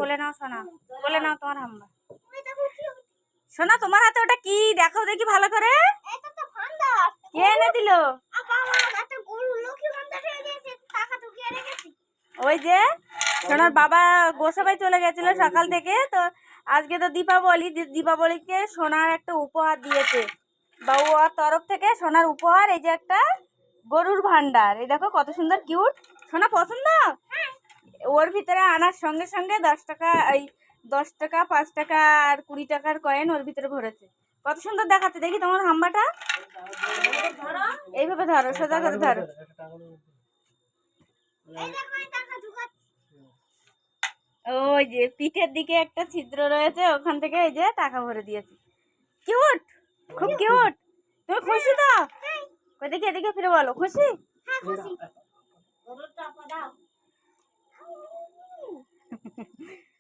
কোলে নাও সোনা, কোলে নাও তোমার হাম্বা। সোনা তোমার হাতে ওটা কি দেখাও দেখি ভালো করে। কে এনে দিল? ওই যে সোনার বাবা গোসাবাই চলে গেছিল সকাল থেকে, তো আজকে তো দীপাবলি, দীপাবলিকে সোনার একটা উপহার দিয়েছে বাবুয়ার তরফ থেকে। সোনার উপহার এই যে একটা গরুর ভান্ডার, এই দেখো কত সুন্দর কিউট। সোনা পছন্দ? ওর ভিতরে আনার সঙ্গে সঙ্গে 10 টাকা, এই 10 টাকা, 5 টাকা আর 20 টাকার কয়েন ওর ভিতরে ভরেছে। কত সুন্দর দেখাচ্ছে, দেখি তোমার হাম্বাটা। এইভাবে ধরো, সোজা করে ধরো। ওই যে পিঠের দিকে একটা ছিদ্র রয়েছে, ওখান থেকে এই যে টাকা ভরে দিয়েছে। কিউট, খুব কিউট। তুমি খুশি তো? দেখি এদিকে ফিরে বলো, খুশি?